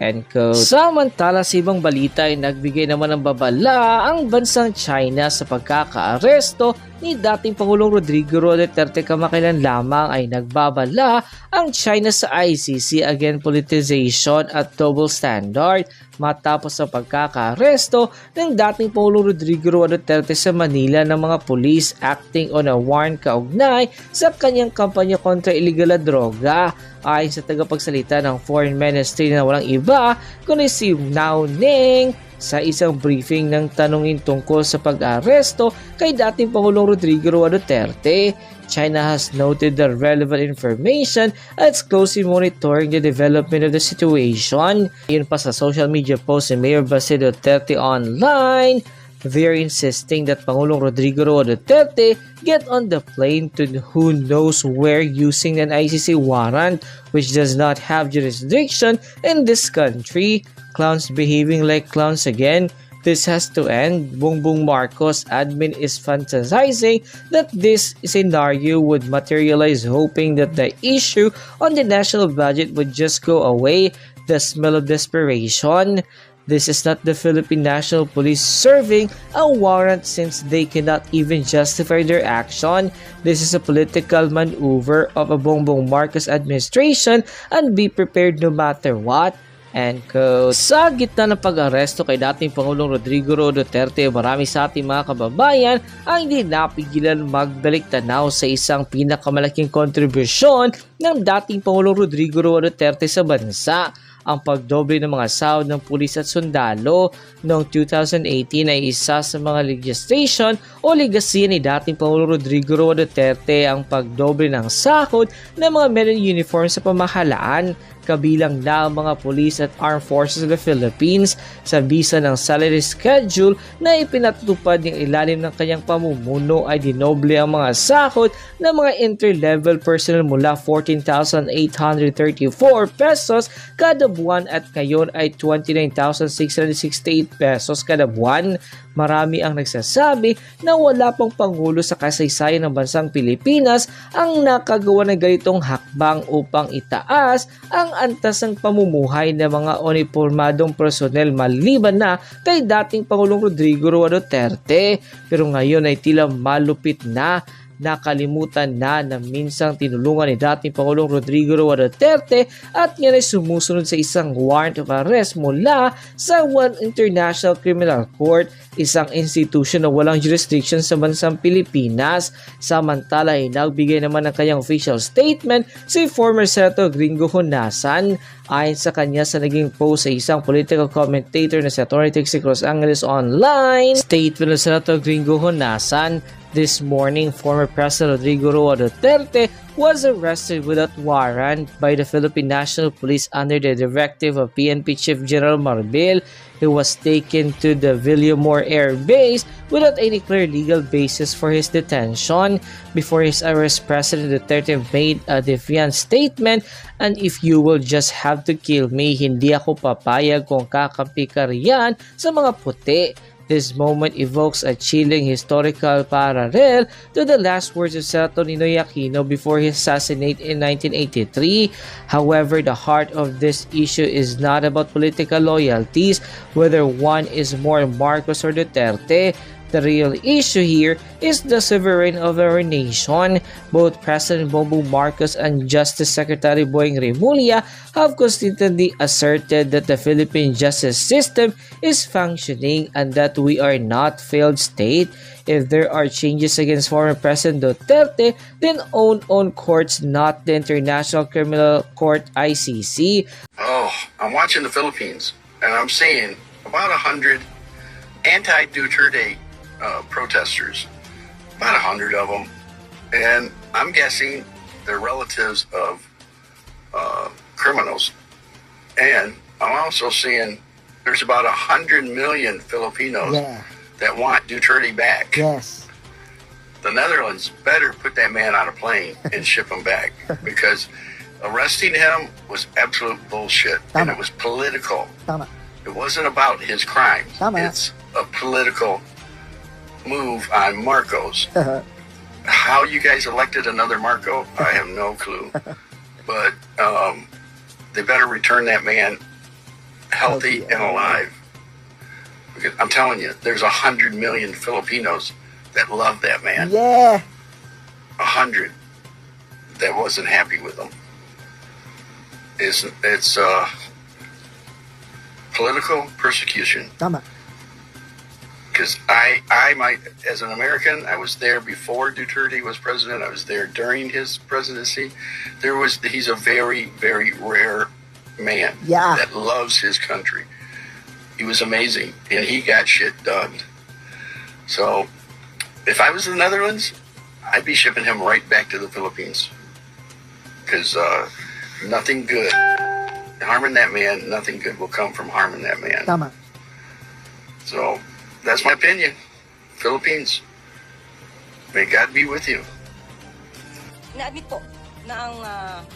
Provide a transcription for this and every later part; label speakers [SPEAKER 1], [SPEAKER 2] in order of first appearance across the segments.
[SPEAKER 1] End quote. Samantala sa ibang balita ay nagbigay naman ng babala ang bansang China sa pagkakaaresto ni dating Pangulong Rodrigo Duterte. Kamakailan lamang ay nagbabala ang China sa ICC against politicization at double standard matapos sa pagkakaaresto ng dating Pangulong Rodrigo Duterte sa Manila ng mga pulis acting on a warrant kaugnay sa kanyang kampanya kontra illegal na droga. Ayon sa tagapagsalita ng Foreign Ministry na walang iba kundi si Nao Ning, sa isang briefing ng tanungin tungkol sa pag-aresto kay dating Pangulong Rodrigo Duterte, China has noted the relevant information and is closely monitoring the development of the situation. Yun pa sa social media post ni Mayor Basil Duterte online, they're insisting that Pangulong Rodrigo Duterte get on the plane to who knows where using an ICC warrant which does not have jurisdiction in this country. Clowns behaving like clowns again. This has to end. Bongbong Marcos admin is fantasizing that this scenario would materialize, hoping that the issue on the national budget would just go away. The smell of desperation. This is not the Philippine National Police serving a warrant since they cannot even justify their action. This is a political maneuver of a Bongbong Marcos administration and be prepared no matter what. End quote. Sa gitna ng pag-aresto kay dating Pangulong Rodrigo Duterte, marami sa ating mga kababayan ang hindi napigilan magbalik tanaw sa isang pinakamalaking kontribusyon ng dating Pangulong Rodrigo Duterte sa bansa. Ang pagdoble ng mga sahod ng pulis at sundalo noong 2018 ay isa sa mga legislation o legasiya ni dating Pangulong Rodrigo Duterte. Ang pagdoble ng sahod ng mga men in uniform sa pamahalaan, kabilang na ang mga pulis at armed forces of the Philippines, sa bisa ng salary schedule na ipinatutupad ng ilalim ng kanyang pamumuno ay dinoble ang mga sahod ng mga entry-level personnel mula 14,834 pesos kada buwan at ngayon ay 29,668 pesos kada buwan. Marami ang nagsasabi na wala pang pangulo sa kasaysayan ng bansang Pilipinas ang nakagawa ng ganitong hakbang upang itaas ang antas ng pamumuhay ng mga unipormadong personel maliban na kay dating Pangulong Rodrigo Duterte. Pero ngayon ay tila malupit na. Nakalimutan na minsang tinulungan ni dating Pangulong Rodrigo Duterte at yan ay sumusunod sa isang warrant of arrest mula sa One International Criminal Court, isang institution na walang jurisdiction sa bansang Pilipinas. Samantala ay nagbigay naman ng kanyang official statement si former Senator Gringo Honasan. Ayon sa kanya sa naging post sa isang political commentator na si Atty. Trixie Cruz Angeles online, statement ng Senator Gringo Honasan, this morning, former President Rodrigo Duterte was arrested without warrant by the Philippine National Police under the directive of PNP Chief General Marbil. He was taken to the Villamor Air Base without any clear legal basis for his detention. Before his arrest, President Duterte made a defiant statement, and if you will just have to kill me, hindi ako papayag kung kakampi ka riyan sa mga puti. This moment evokes a chilling historical parallel to the last words of Senator Ninoy Aquino before he assassinated in 1983. However, the heart of this issue is not about political loyalties, whether one is more Marcos or Duterte. The real issue here is the sovereignty of our nation. Both President Bongbong Marcos and Justice Secretary Boying Remulla have consistently asserted that the Philippine justice system is functioning and that we are not failed state. If there are changes against former President Duterte, then own courts, not the International Criminal Court ICC.
[SPEAKER 2] Oh, I'm watching the Philippines and I'm seeing about 100 anti-Duterte protesters, about 100 of them, and I'm guessing they're relatives of criminals. And I'm also seeing there's about 100 million Filipinos that want Duterte back.
[SPEAKER 3] Yes.
[SPEAKER 2] The Netherlands better put that man on a plane and ship him back because arresting him was absolute bullshit. And it was political. It wasn't about his crimes. It's a political move on Marcos. How you guys elected another Marco, I have no clue. But they better return that man healthy and alive. Because I'm telling you, there's 100 million Filipinos that love that man.
[SPEAKER 3] Yeah.
[SPEAKER 2] 100 that wasn't happy with him. It's political persecution.
[SPEAKER 3] Tama.
[SPEAKER 2] Because I might, as an American, I was there before Duterte was president. I was there during his presidency. He's a very, very rare man that loves his country. He was amazing, and he got shit done. So, if I was the Netherlands, I'd be shipping him right back to the Philippines. Because nothing good, harming that man, nothing good will come from harming that man.
[SPEAKER 3] Tama.
[SPEAKER 2] So, that's my opinion. Philippines, may God be with you.
[SPEAKER 4] Na-admit po na ang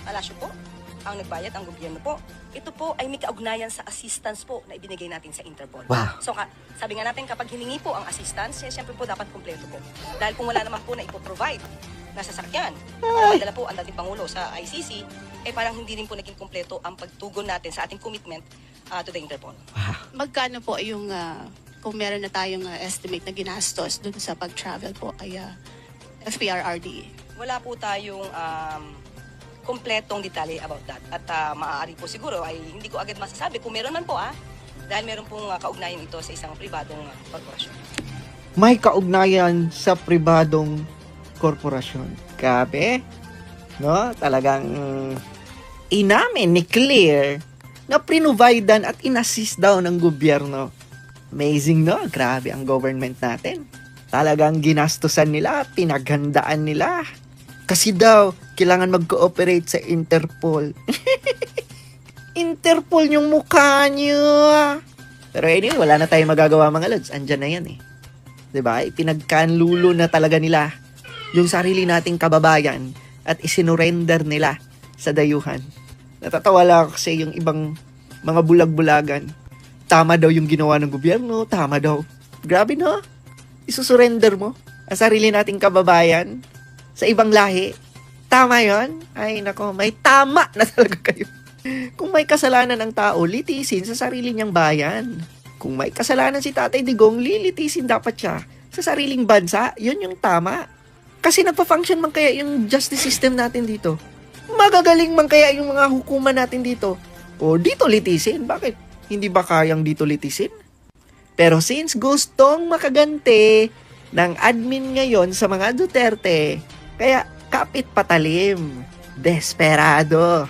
[SPEAKER 4] alasyo po, ang nagbayad, ang gobyerno po, ito po ay may kaugnayan sa assistance po na ibinigay natin sa Interpol.
[SPEAKER 3] Wow.
[SPEAKER 4] So sabi nga natin, kapag hiningi po ang assistance, siyempre po dapat kumpleto po. Dahil kung wala naman po na ipoprovide na sasakyan, para madala po ang dating Pangulo sa ICC, parang hindi rin po naging kumpleto ang pagtugon natin sa ating commitment to the Interpol.
[SPEAKER 5] Magkano po yung, kung meron na tayong estimate na ginastos dun sa pag-travel po kay FPRRD?
[SPEAKER 4] Wala po tayong kompletong detalye about that. At maaari po siguro ay hindi ko agad masasabi kung meron man po dahil meron pong kaugnayan ito sa isang pribadong korporasyon.
[SPEAKER 3] May kaugnayan sa pribadong korporasyon. Kape, no? Talagang inamin ni Claire na prinuvidean at inassist daw ng gobyerno. Amazing, no? Grabe ang government natin. Talagang ginastusan nila, pinaghandaan nila. Kasi daw, kailangan mag-cooperate sa Interpol. Interpol yung mukha nyo. Pero anyway, wala na tayong magagawa mga lods. Andyan na yan eh. Diba? Pinagkanlulo na talaga nila yung sarili nating kababayan at isinurrender nila sa dayuhan. Natatawa lang kasi yung ibang mga bulag-bulagan. Tama daw yung ginawa ng gobyerno. Tama daw. Grabe no? Isusurrender mo ang sarili nating kababayan sa ibang lahi. Tama yon? Ay nako, may tama na talaga kayo. Kung may kasalanan ng tao, litisin sa sarili niyang bayan. Kung may kasalanan si Tatay Digong, lilitisin dapat siya sa sariling bansa. Yun yung tama. Kasi nagpa-function man kaya yung justice system natin dito. Magagaling man kaya yung mga hukuman natin dito. O dito litisin. Bakit? Hindi ba kayang dito litisin? Pero since gustong makagante ng admin ngayon sa mga Duterte, kaya kapit patalim. Desperado.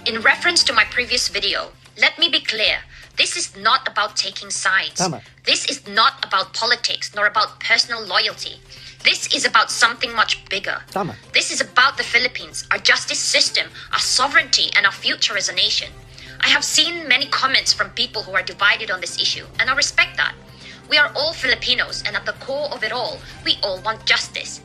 [SPEAKER 6] In reference to my previous video, let me be clear. This is not about taking sides.
[SPEAKER 3] Tama.
[SPEAKER 6] This is not about politics nor about personal loyalty. This is about something much bigger.
[SPEAKER 3] Tama.
[SPEAKER 6] This is about the Philippines, our justice system, our sovereignty, and our future as a nation. I have seen many comments from people who are divided on this issue, and I respect that. We are all Filipinos, and at the core of it all, we all want justice.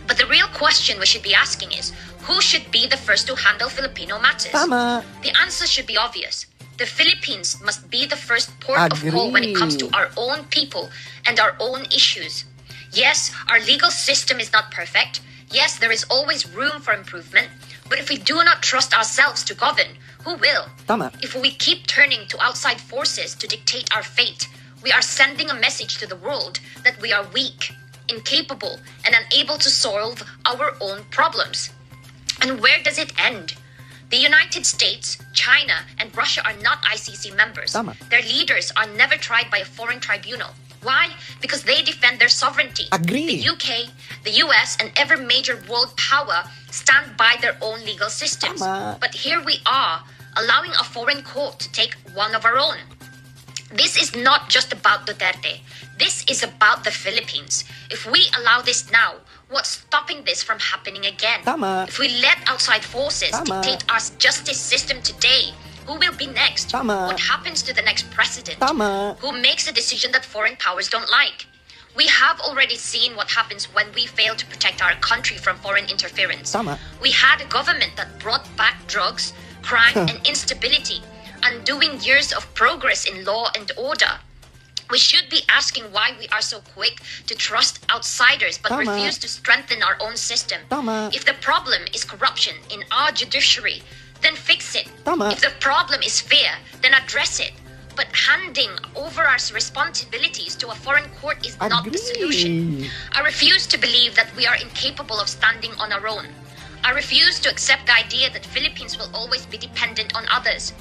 [SPEAKER 6] But the real question we should be asking is, who should be the first to handle Filipino matters?
[SPEAKER 3] Tama.
[SPEAKER 6] The answer should be obvious. The Philippines must be the first port of call when it comes to our own people and our own issues. Yes, our legal system is not perfect. Yes, there is always room for improvement. But if we do not trust ourselves to govern, who will?
[SPEAKER 3] Tama.
[SPEAKER 6] If we keep turning to outside forces to dictate our fate, we are sending a message to the world that we are weak, incapable, and unable to solve our own problems. And where does it end? The United States, China, and Russia are not ICC members.
[SPEAKER 3] Tama.
[SPEAKER 6] Their leaders are never tried by a foreign tribunal. Why? Because they defend their sovereignty.
[SPEAKER 3] Agree.
[SPEAKER 6] The UK, the US, and every major world power stand by their own legal systems.
[SPEAKER 3] Tama.
[SPEAKER 6] But here we are, allowing a foreign court to take one of our own. This is not just about Duterte. This is about the Philippines. If we allow this now, what's stopping this from happening again?
[SPEAKER 3] Tama.
[SPEAKER 6] If we let outside forces
[SPEAKER 3] Tama.
[SPEAKER 6] dictate our justice system today, who will be next?
[SPEAKER 3] Tama.
[SPEAKER 6] What happens to the next president?
[SPEAKER 3] Tama.
[SPEAKER 6] Who makes a decision that foreign powers don't like? We have already seen what happens when we fail to protect our country from foreign interference.
[SPEAKER 3] Tama.
[SPEAKER 6] We had a government that brought back drugs, crime, and instability, undoing years of progress in law and order. We should be asking why we are so quick to trust outsiders but
[SPEAKER 3] Tama.
[SPEAKER 6] refuse to strengthen our own system.
[SPEAKER 3] Tama.
[SPEAKER 6] If the problem is corruption in our judiciary, then fix it.
[SPEAKER 3] Tama.
[SPEAKER 6] If the problem is fear, then address it. But handing over our responsibilities to a foreign court is not the solution. I refuse to believe that we are incapable of standing on our own. I refuse to accept the idea that Philippines will always be dependent on others.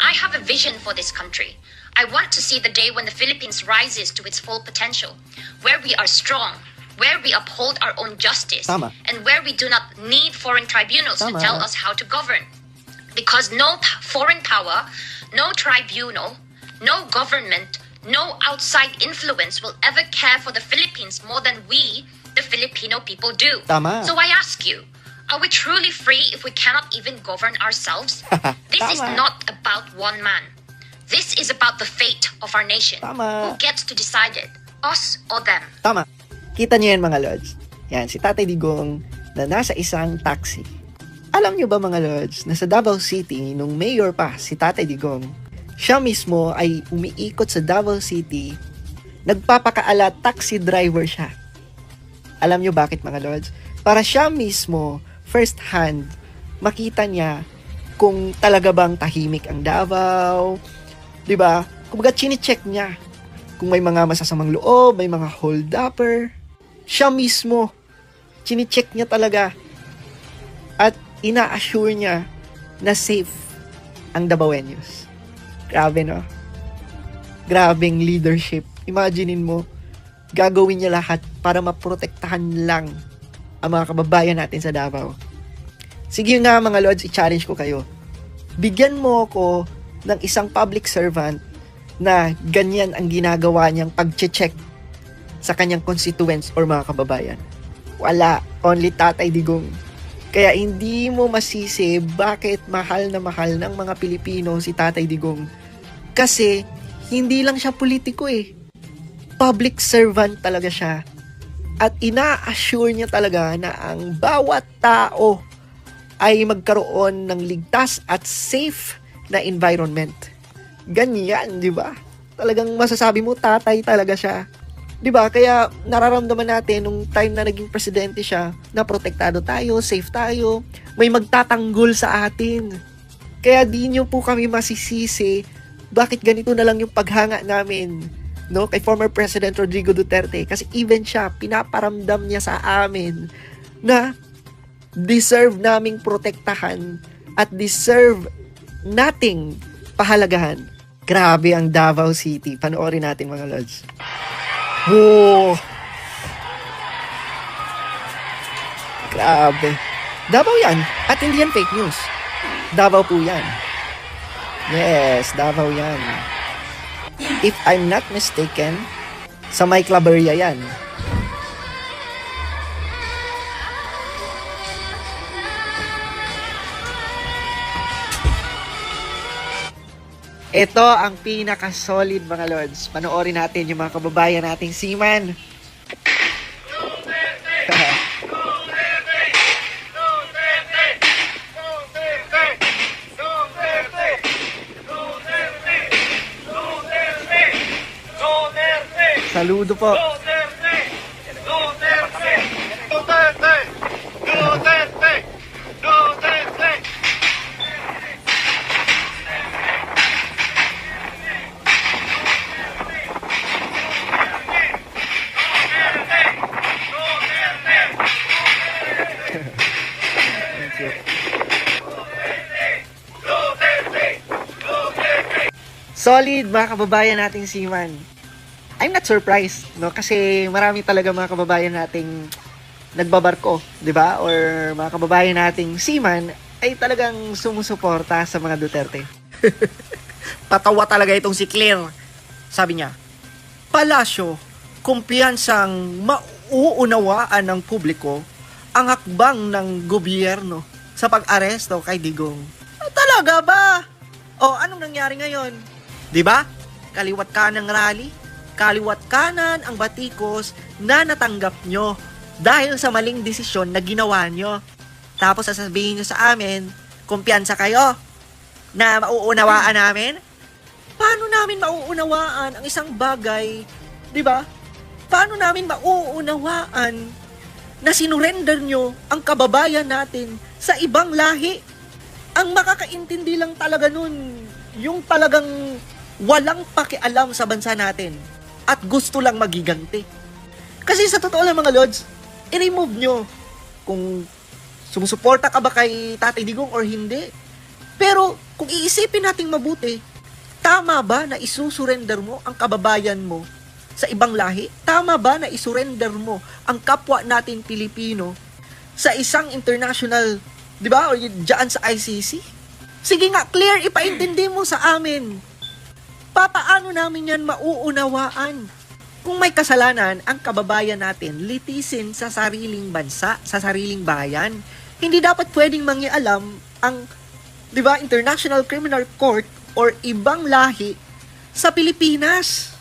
[SPEAKER 6] I have a vision for this country. I want to see the day when the Philippines rises to its full potential, where we are strong, where we uphold our own justice,
[SPEAKER 3] Tama.
[SPEAKER 6] and where we do not need foreign tribunals to
[SPEAKER 3] Tama.
[SPEAKER 6] tell us how to govern. Because no foreign power, no tribunal, no government, no outside influence will ever care for the Philippines more than we, the Filipino people, do.
[SPEAKER 3] Tama.
[SPEAKER 6] So I ask you, are we truly free if we cannot even govern ourselves? This is
[SPEAKER 3] Tama.
[SPEAKER 6] not about one man. This is about the fate of our nation.
[SPEAKER 3] Tama.
[SPEAKER 6] Who gets to decide it? Us or them?
[SPEAKER 3] Tama. Kita niyo yan, mga Lods. Yan, si Tatay Digong na nasa isang taxi. Alam niyo ba, mga Lods, na sa Davao City, nung mayor pa si Tatay Digong, siya mismo ay umiikot sa Davao City, nagpapakaala taxi driver siya. Alam niyo bakit, mga Lods? Para siya mismo, first hand, makita niya kung talaga bang tahimik ang Davao, 'di ba? Kumbaga chine-check niya kung may mga masasamang loob, may mga hold-upper. Siya mismo, chine-check niya talaga at ina-assure niya na safe ang Davaoenos. Grabe, no? Grabing leadership. Imaginein mo, gagawin niya lahat para maprotektahan lang ang mga kababayan natin sa Davao. Sige nga, mga Lods, i-challenge ko kayo. Bigyan mo ako ng isang public servant na ganyan ang ginagawa niyang pag-check sa kanyang constituents or mga kababayan. Wala. Only Tatay Digong. Kaya hindi mo masisi bakit mahal na mahal ng mga Pilipino si Tatay Digong. Kasi hindi lang siya politiko eh. Public servant talaga siya. At ina-assure niya talaga na ang bawat tao ay magkaroon ng ligtas at safe na environment. Ganyan, di ba? Talagang masasabi mo, tatay talaga siya. Di ba? Kaya nararamdaman natin nung time na naging presidente siya, na protektado tayo, safe tayo, may magtatanggol sa atin. Kaya di nyo po kami masisisi bakit ganito na lang yung paghanga namin, no, kay former President Rodrigo Duterte. Kasi even siya, pinaparamdam niya sa amin na deserve naming protektahan at deserve nating pahalagahan. Grabe ang Davao City. Panoorin natin, mga Lods. Whoa! Grabe. Davao yan. At hindi yan fake news. Davao po yan. Yes, Davao yan. If I'm not mistaken, sa may Claveria yan. Ito ang pinaka-solid, mga Lods. Panoorin natin yung mga kababayan nating seaman. Saludo po. Solid, mga kababayan nating seaman. I'm not surprised, no? Kasi marami talaga mga kababayan nating nagbabarko, di ba? Or mga kababayan nating seaman ay talagang sumusuporta sa mga Duterte. Patawa talaga itong si Claire. Sabi niya, Palasyo, kumpiyansang mauunawaan ng publiko ang hakbang ng gobyerno sa pag-aresto kay Digong. Talaga ba? O, anong nangyari ngayon? Di ba? Kaliwat kanan ng rally, kaliwat kanan ang batikos na natanggap nyo dahil sa maling desisyon na ginawa nyo. Tapos sasabihin nyo sa amin, kumpiyansa kayo na mauunawaan namin? Paano namin mauunawaan ang isang bagay? Di ba? Paano namin mauunawaan na sinurrender nyo ang kababayan natin sa ibang lahi? Ang makakaintindi lang talaga nun, yung talagang walang pakialam sa bansa natin at gusto lang magiganti. Kasi sa totoo lang mga Lods, i-remove nyo kung sumusuporta ka ba kay Tatay Digong or hindi. Pero kung iisipin nating mabuti, tama ba na isusurrender mo ang kababayan mo sa ibang lahi? Tama ba na isurrender mo ang kapwa natin Pilipino sa isang international, di ba, o dyan sa ICC? Sige nga, clear, ipaintindi mo sa amin. Papaano namin yan mauunawaan? Kung may kasalanan ang kababayan natin, litisin sa sariling bansa, sa sariling bayan. Hindi dapat pwedeng mangialam ang, di ba, International Criminal Court or ibang lahi sa Pilipinas.